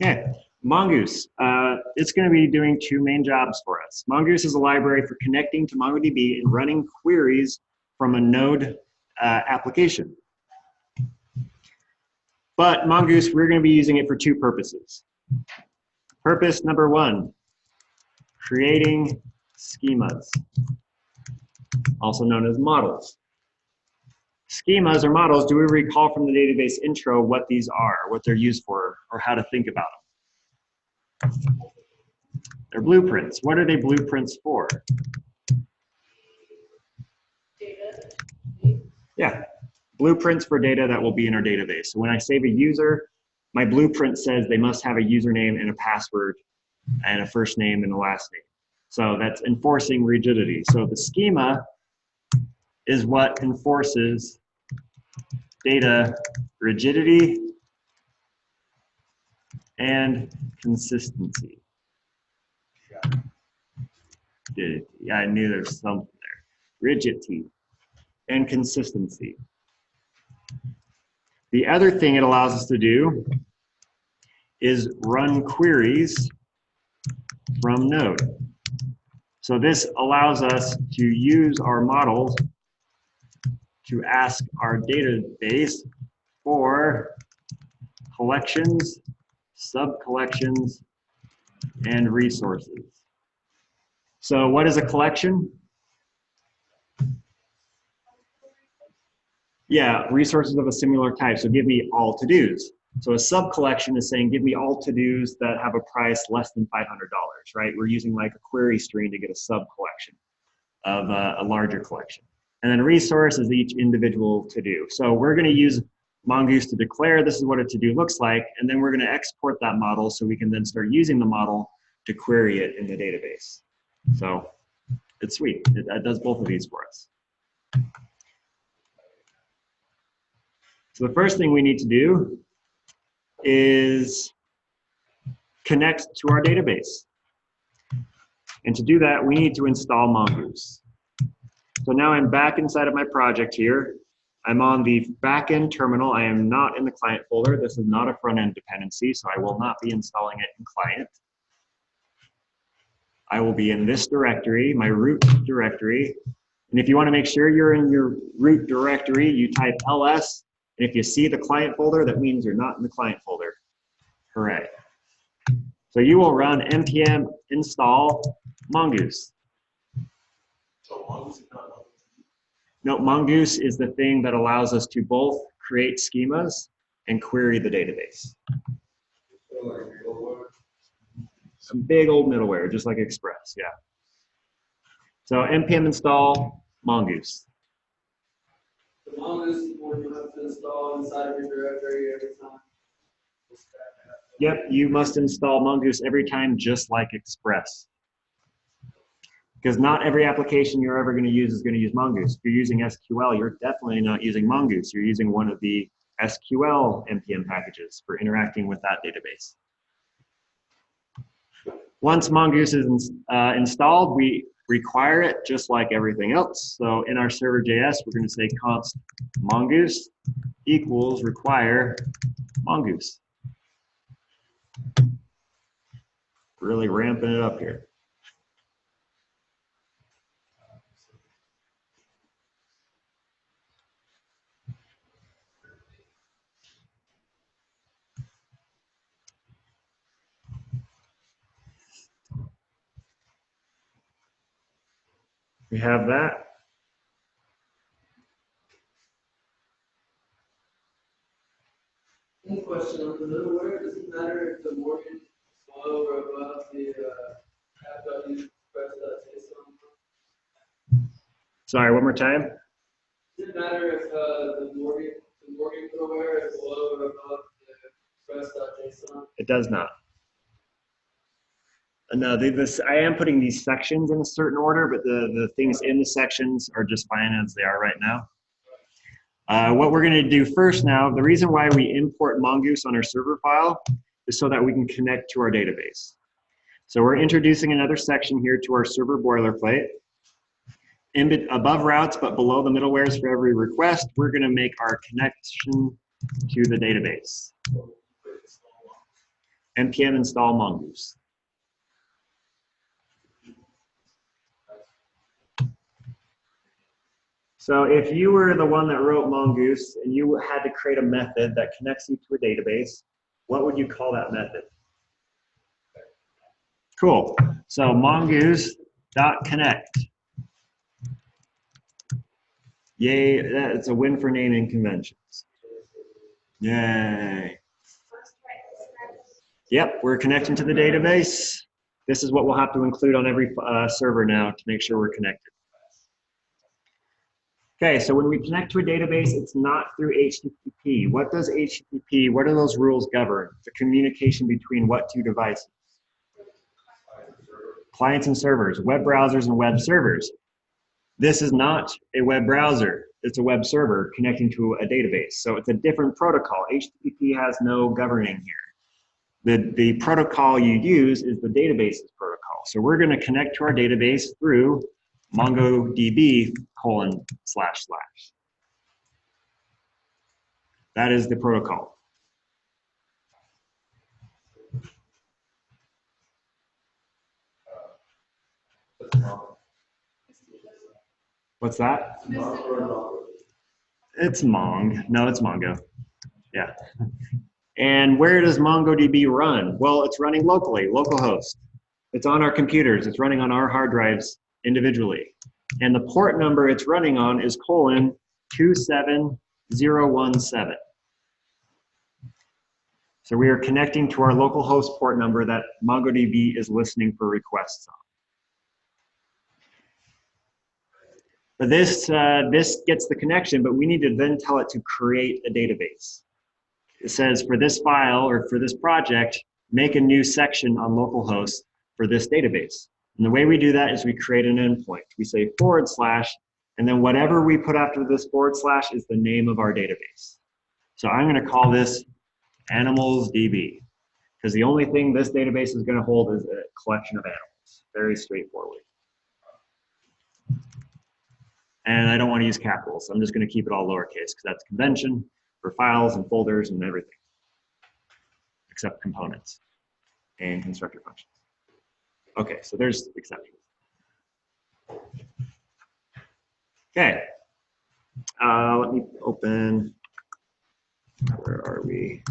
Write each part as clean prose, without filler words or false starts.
Okay, Mongoose. It's going to be doing two main jobs for us. Mongoose is a library for connecting to MongoDB and running queries from a node application. But Mongoose, we're going to be using it for two purposes. Purpose number one, creating schemas, also known as models. Schemas or models, do we recall from the database intro what these are, what they're used for, or how to think about them? They're blueprints. What are they blueprints for? Data. Yeah, blueprints for data that will be in our database. So when I save a user, my blueprint says they must have a username and a password and a first name and a last name. So that's enforcing rigidity. So the schema is what enforces data rigidity and consistency. Yeah, I knew there was something there. Rigidity and consistency. The other thing it allows us to do is run queries from node. So this allows us to use our models to ask our database for collections, sub-collections, and resources. So what is a collection? Yeah, resources of a similar type. So give me all to-dos. So a sub-collection is saying, give me all to-dos that have a price less than $500, right? We're using like a query string to get a sub-collection of a larger collection. And then resource is each individual to-do. So we're gonna use Mongoose to declare this is what a to-do looks like, and then we're gonna export that model so we can then start using the model to query it in the database. So it's sweet, it does both of these for us. So the first thing we need to do is connect to our database. And to do that, we need to install Mongoose. So now I'm back inside of my project here. I'm on the backend terminal. I am not in the client folder. This is not a front-end dependency, so I will not be installing it in client. I will be in this directory, my root directory. And if you want to make sure you're in your root directory, you type ls. And if you see the client folder, that means you're not in the client folder. Hooray. So you will run npm install mongoose. So Mongoose is not Mongoose. No, Mongoose is the thing that allows us to both create schemas and query the database. So like middleware. A big old middleware, just like Express, yeah. So npm install Mongoose. The Mongoose is one you have to install inside of your directory every time. Yep, you must install Mongoose every time, just like Express. Because not every application you're ever going to use is going to use Mongoose. If you're using SQL, you're definitely not using Mongoose. You're using one of the SQL npm packages for interacting with that database. Once Mongoose is installed, we require it just like everything else. So in our server.js, we're going to say const mongoose equals require mongoose. Really ramping it up here. We have that. One question on the middleware, does it matter if the Morgan is below or above the app.express.json? Sorry, one more time. Does it matter if the Morgan middleware is below or above the express.json? It does not. No, I am putting these sections in a certain order, but the things in the sections are just fine as they are right now. What we're going to do first now, the reason why we import Mongoose on our server file is so that we can connect to our database. So we're introducing another section here to our server boilerplate. Above routes, but below the middlewares for every request, we're going to make our connection to the database. npm install mongoose. So if you were the one that wrote Mongoose and you had to create a method that connects you to a database, what would you call that method? Cool. So mongoose.connect. Yay, that's a win for naming conventions. Yay. Yep, we're connecting to the database. This is what we'll have to include on every server now to make sure we're connected. Okay, so when we connect to a database, it's not through HTTP. What does HTTP, what do those rules govern? The communication between what two devices? Clients and servers, web browsers and web servers. This is not a web browser. It's a web server connecting to a database. So it's a different protocol. HTTP has no governing here. The protocol you use is the database's protocol. So we're going to connect to our database through mongodb : // That is the protocol. What's that? It's Mong. No, it's Mongo. Yeah. And where does MongoDB run? Well, it's running locally, localhost. It's on our computers. It's running on our hard drives individually. And the port number it's running on is :27017. So we are connecting to our localhost port number that MongoDB is listening for requests on. But this gets the connection, but we need to then tell it to create a database. It says for this file or for this project, make a new section on localhost for this database. And the way we do that is we create an endpoint. We say /, and then whatever we put after this / is the name of our database. So I'm going to call this animalsdb, because the only thing this database is going to hold is a collection of animals. Very straightforward. And I don't want to use capitals, so I'm just going to keep it all lowercase because that's convention for files and folders and everything, except components and constructor functions. Okay, so there's exceptions. Okay, let me open, where are we?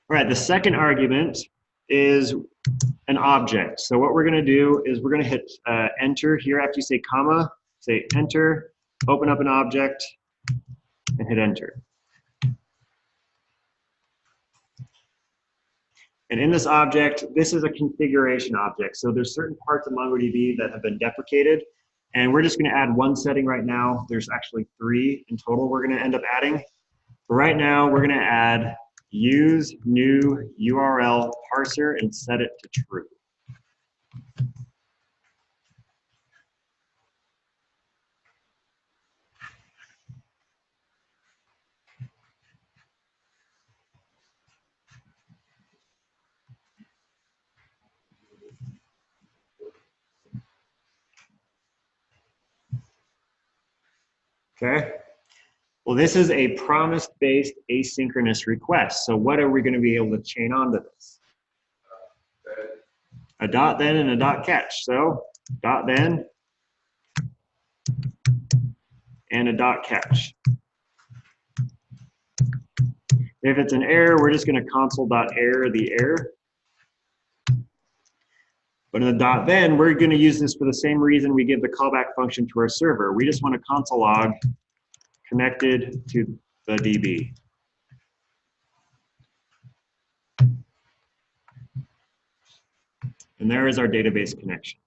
All right, the second argument is an object. So what we're going to do is we're going to hit enter here after you say comma, say enter, open up an object, and hit enter. And in this object, this is a configuration object. So there's certain parts of MongoDB that have been deprecated, and we're just going to add one setting right now. There's actually 3 in total we're going to end up adding. But right now, we're going to add use new URL parser and set it to true. Okay. Well, this is a promise-based asynchronous request. So what are we going to be able to chain onto this? A dot then and a dot catch. So dot then and a dot catch. If it's an error, we're just going to console.error the error. But in the dot then, we're going to use this for the same reason we give the callback function to our server. We just want to console log connected to the DB. And there is our database connection.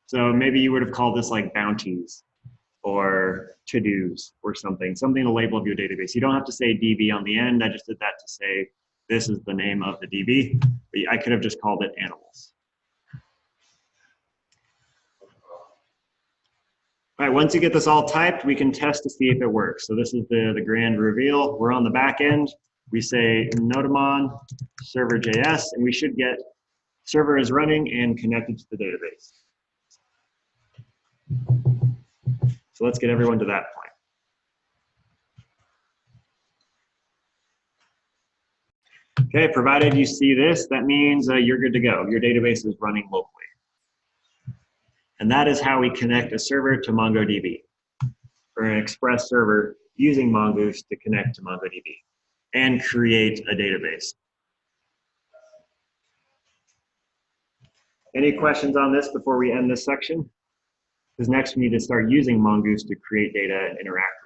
So maybe you would have called this like bounties or to-dos or something the label of your database. You don't have to say DB on the end. I just did that to say this is the name of the DB. But I could have just called it animals. All right, once you get this all typed, we can test to see if it works. So this is the grand reveal. We're on the back end. We say Notamon server.js, and we should get server is running and connected to the database. So let's get everyone to that point. Okay, provided you see this, that means you're good to go. Your database is running locally. And that is how we connect a server to MongoDB, or an express server using Mongoose to connect to MongoDB and create a database. Any questions on this before we end this section? Because next we need to start using Mongoose to create data and interact